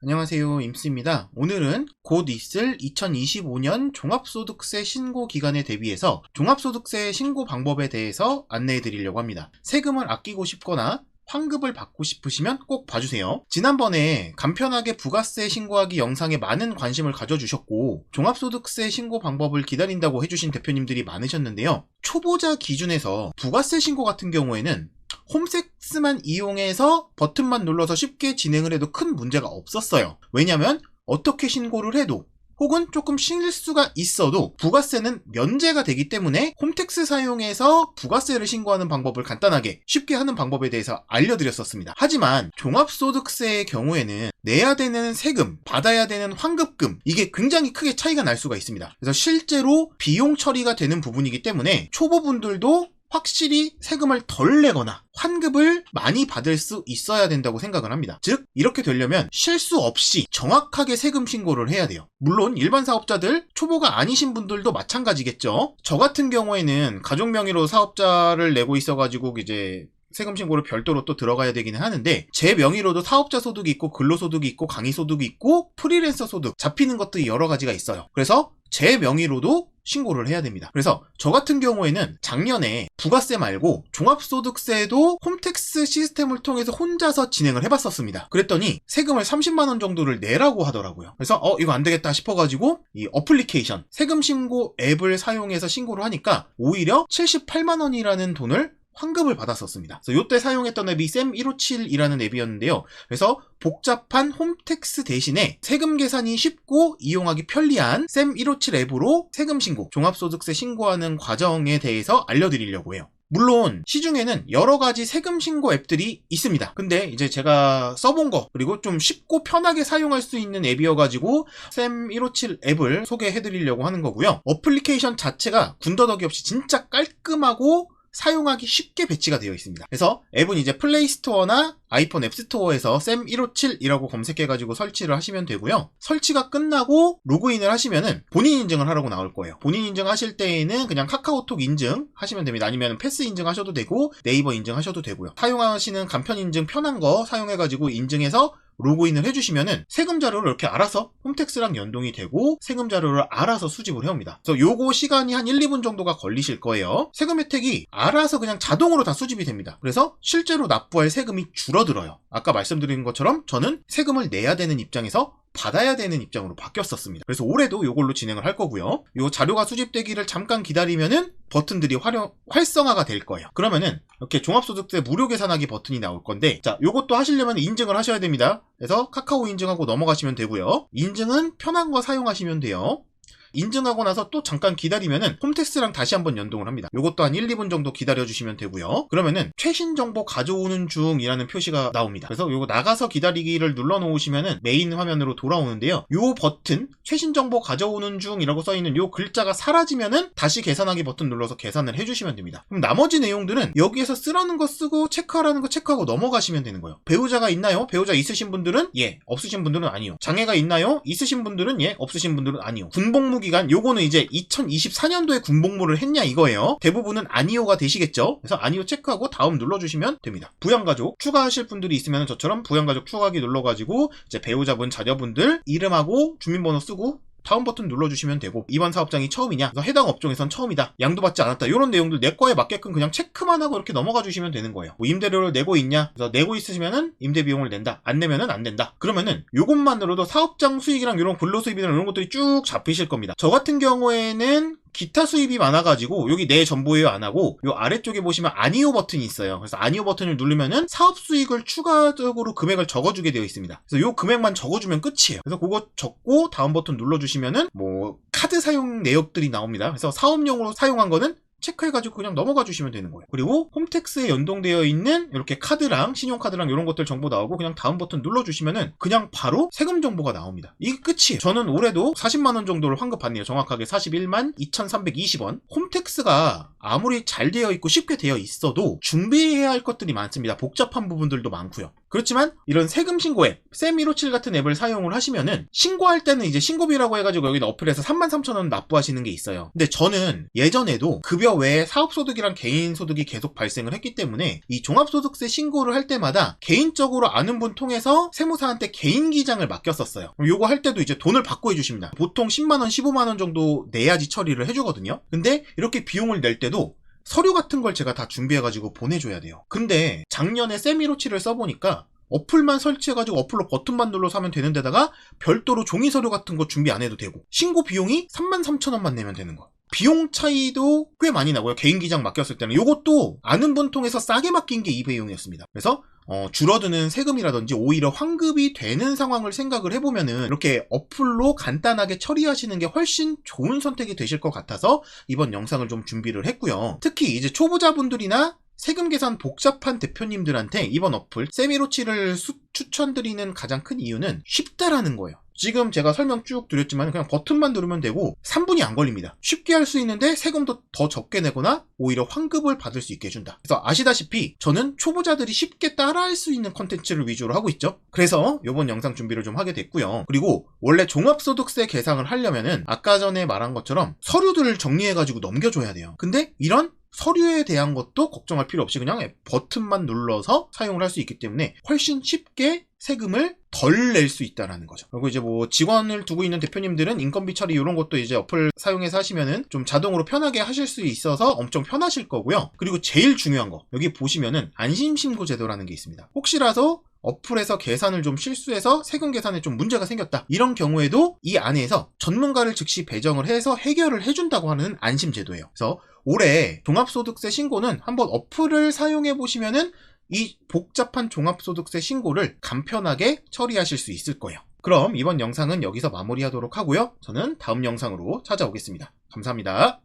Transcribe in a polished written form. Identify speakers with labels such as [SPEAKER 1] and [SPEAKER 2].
[SPEAKER 1] 안녕하세요, 임스입니다. 오늘은 곧 있을 2025년 종합소득세 신고 기간에 대비해서 종합소득세 신고 방법에 대해서 안내해 드리려고 합니다. 세금을 아끼고 싶거나 환급을 받고 싶으시면 꼭 봐주세요. 지난번에 간편하게 부가세 신고하기 영상에 많은 관심을 가져주셨고 종합소득세 신고 방법을 기다린다고 해주신 대표님들이 많으셨는데요. 초보자 기준에서 부가세 신고 같은 경우에는 홈택스만 이용해서 버튼만 눌러서 쉽게 진행을 해도 큰 문제가 없었어요. 왜냐면 어떻게 신고를 해도 혹은 조금 실수가 있어도 부가세는 면제가 되기 때문에 홈택스 사용해서 부가세를 신고하는 방법을 간단하게 쉽게 하는 방법에 대해서 알려드렸었습니다. 하지만 종합소득세의 경우에는 내야 되는 세금, 받아야 되는 환급금, 이게 굉장히 크게 차이가 날 수가 있습니다. 그래서 실제로 비용 처리가 되는 부분이기 때문에 초보분들도 확실히 세금을 덜 내거나 환급을 많이 받을 수 있어야 된다고 생각을 합니다. 즉 이렇게 되려면 실수 없이 정확하게 세금 신고를 해야 돼요. 물론 일반 사업자들, 초보가 아니신 분들도 마찬가지겠죠. 저 같은 경우에는 가족 명의로 사업자를 내고 있어가지고 이제 세금 신고를 별도로 또 들어가야 되기는 하는데, 제 명의로도 사업자 소득이 있고 근로소득이 있고 강의소득이 있고 프리랜서 소득 잡히는 것들이 여러 가지가 있어요. 그래서 제 명의로도 신고를 해야 됩니다. 그래서 저 같은 경우에는 작년에 부가세 말고 종합소득세도 홈택스 시스템을 통해서 혼자서 진행을 해봤었습니다. 그랬더니 세금을 30만원 정도를 내라고 하더라고요. 그래서 이거 안 되겠다 싶어가지고 이 어플리케이션 세금 신고 앱을 사용해서 신고를 하니까 오히려 78만원이라는 돈을 환급을 받았었습니다. 그래서 이때 사용했던 앱이 쌤157이라는 앱이었는데요. 그래서 복잡한 홈택스 대신에 세금 계산이 쉽고 이용하기 편리한 쌤157 앱으로 세금 신고, 종합소득세 신고하는 과정에 대해서 알려드리려고 해요. 물론 시중에는 여러 가지 세금 신고 앱들이 있습니다. 근데 이제 제가 써본 거, 그리고 좀 쉽고 편하게 사용할 수 있는 앱이어가지고 쌤157 앱을 소개해드리려고 하는 거고요. 어플리케이션 자체가 군더더기 없이 진짜 깔끔하고 사용하기 쉽게 배치가 되어 있습니다. 그래서 앱은 이제 플레이스토어나 아이폰 앱스토어에서 쌤157이라고 검색해가지고 설치를 하시면 되고요. 설치가 끝나고 로그인을 하시면은 본인 인증을 하라고 나올 거예요. 본인 인증하실 때에는 그냥 카카오톡 인증 하시면 됩니다. 아니면 패스 인증하셔도 되고 네이버 인증하셔도 되고요. 사용하시는 간편 인증 편한 거 사용해가지고 인증해서 로그인을 해주시면은 세금 자료를 이렇게 알아서 홈택스랑 연동이 되고 세금 자료를 알아서 수집을 해옵니다. 그래서 요거 시간이 한 1, 2분 정도가 걸리실 거예요. 세금 혜택이 알아서 그냥 자동으로 다 수집이 됩니다. 그래서 실제로 납부할 세금이 줄어들어요. 아까 말씀드린 것처럼 저는 세금을 내야 되는 입장에서 받아야 되는 입장으로 바뀌었었습니다. 그래서 올해도 이걸로 진행을 할 거고요. 요 자료가 수집되기를 잠깐 기다리면은 버튼들이 활성화가 될 거예요. 그러면은 이렇게 종합소득세 무료 계산하기 버튼이 나올 건데, 자, 요것도 하시려면 인증을 하셔야 됩니다. 그래서 카카오 인증하고 넘어가시면 되고요. 인증은 편한 거 사용하시면 돼요. 인증하고 나서 또 잠깐 기다리면은 홈택스랑 다시 한번 연동을 합니다. 요것도 한 1, 2분 정도 기다려주시면 되고요. 그러면은 최신 정보 가져오는 중이라는 표시가 나옵니다. 그래서 요거 나가서 기다리기를 눌러 놓으시면은 메인 화면으로 돌아오는데요. 요 버튼, 최신 정보 가져오는 중이라고 써있는 요 글자가 사라지면은 다시 계산하기 버튼 눌러서 계산을 해주시면 됩니다. 그럼 나머지 내용들은 여기에서 쓰라는 거 쓰고 체크하라는 거 체크하고 넘어가시면 되는 거예요. 배우자가 있나요? 배우자 있으신 분들은 예, 없으신 분들은 아니요. 장애가 있나요? 있으신 분들은 예, 없으신 분들은 아니요. 군복무 기간, 요거는 이제 2024년도에 군복무를 했냐 이거예요. 대부분은 아니오가 되시겠죠. 그래서 아니오 체크하고 다음 눌러주시면 됩니다. 부양가족 추가하실 분들이 있으면 저처럼 부양가족 추가하기 눌러가지고 이제 배우자분, 자녀분들 이름하고 주민번호 쓰고 다음 버튼 눌러주시면 되고, 이번 사업장이 처음이냐, 그래서 해당 업종에선 처음이다, 양도받지 않았다, 이런 내용들 내 거에 맞게끔 그냥 체크만 하고 이렇게 넘어가 주시면 되는 거예요. 뭐 임대료를 내고 있냐, 그래서 내고 있으시면은 임대 비용을 낸다, 안 내면은 안 된다. 그러면은 요것만으로도 사업장 수익이랑 이런 근로수입이랑 이런 것들이 쭉 잡히실 겁니다. 저 같은 경우에는 기타 수입이 많아가지고 여기 내 정보예요 안 하고 요 아래쪽에 보시면 아니오 버튼이 있어요. 그래서 아니오 버튼을 누르면은 사업 수익을 추가적으로 금액을 적어주게 되어 있습니다. 그래서 요 금액만 적어주면 끝이에요. 그래서 그거 적고 다음 버튼 눌러주시면은 뭐 카드 사용 내역들이 나옵니다. 그래서 사업용으로 사용한 거는 체크해가지고 그냥 넘어가 주시면 되는 거예요. 그리고 홈택스에 연동되어 있는 이렇게 카드랑 신용카드랑 이런 것들 정보 나오고 그냥 다음 버튼 눌러주시면은 그냥 바로 세금 정보가 나옵니다. 이게 끝이에요. 저는 올해도 40만원 정도를 환급받네요. 정확하게 41만 2,320원. 홈택스가 아무리 잘 되어 있고 쉽게 되어 있어도 준비해야 할 것들이 많습니다. 복잡한 부분들도 많고요. 그렇지만 이런 세금 신고 앱, 쌤157 같은 앱을 사용을 하시면은 신고할 때는 이제 신고비라고 해가지고 여기는 어플에서 33,000원 납부하시는 게 있어요. 근데 저는 예전에도 급여 외에 사업소득이랑 개인소득이 계속 발생을 했기 때문에 이 종합소득세 신고를 할 때마다 개인적으로 아는 분 통해서 세무사한테 개인기장을 맡겼었어요. 요거 할 때도 이제 돈을 받고 해주십니다. 보통 10만원, 15만원 정도 내야지 처리를 해주거든요. 근데 이렇게 비용을 낼 때도 서류 같은 걸 제가 다 준비해가지고 보내줘야 돼요. 근데 작년에 쌤157을 써보니까 어플만 설치해가지고 어플로 버튼만 눌러서 하면 되는 데다가 별도로 종이 서류 같은 거 준비 안 해도 되고 신고 비용이 33,000원만 내면 되는 거. 비용 차이도 꽤 많이 나고요. 개인 기장 맡겼을 때는. 요것도 아는 분 통해서 싸게 맡긴 게 이 비용이었습니다. 그래서 줄어드는 세금이라든지 오히려 환급이 되는 상황을 생각을 해보면은 이렇게 어플로 간단하게 처리하시는 게 훨씬 좋은 선택이 되실 것 같아서 이번 영상을 좀 준비를 했고요. 특히 이제 초보자분들이나 세금 계산 복잡한 대표님들한테 이번 어플 쌤157을 추천드리는 가장 큰 이유는 쉽다라는 거예요. 지금 제가 설명 쭉 드렸지만 그냥 버튼만 누르면 되고 3분이 안 걸립니다. 쉽게 할 수 있는데 세금도 더 적게 내거나 오히려 환급을 받을 수 있게 해준다. 그래서 아시다시피 저는 초보자들이 쉽게 따라할 수 있는 컨텐츠를 위주로 하고 있죠. 그래서 이번 영상 준비를 좀 하게 됐고요. 그리고 원래 종합소득세 계상을 하려면은 아까 전에 말한 것처럼 서류들을 정리해가지고 넘겨줘야 돼요. 근데 이런 서류에 대한 것도 걱정할 필요 없이 그냥 버튼만 눌러서 사용을 할 수 있기 때문에 훨씬 쉽게 세금을 덜 낼 수 있다는 거죠. 그리고 이제 뭐 직원을 두고 있는 대표님들은 인건비 처리 이런 것도 이제 어플 사용해서 하시면은 좀 자동으로 편하게 하실 수 있어서 엄청 편하실 거고요. 그리고 제일 중요한 거 여기 보시면은 안심신고 제도라는 게 있습니다. 혹시라도 어플에서 계산을 좀 실수해서 세금 계산에 좀 문제가 생겼다. 이런 경우에도 이 안에서 전문가를 즉시 배정을 해서 해결을 해준다고 하는 안심제도예요. 그래서 올해 종합소득세 신고는 한번 어플을 사용해 보시면은 이 복잡한 종합소득세 신고를 간편하게 처리하실 수 있을 거예요. 그럼 이번 영상은 여기서 마무리하도록 하고요. 저는 다음 영상으로 찾아오겠습니다. 감사합니다.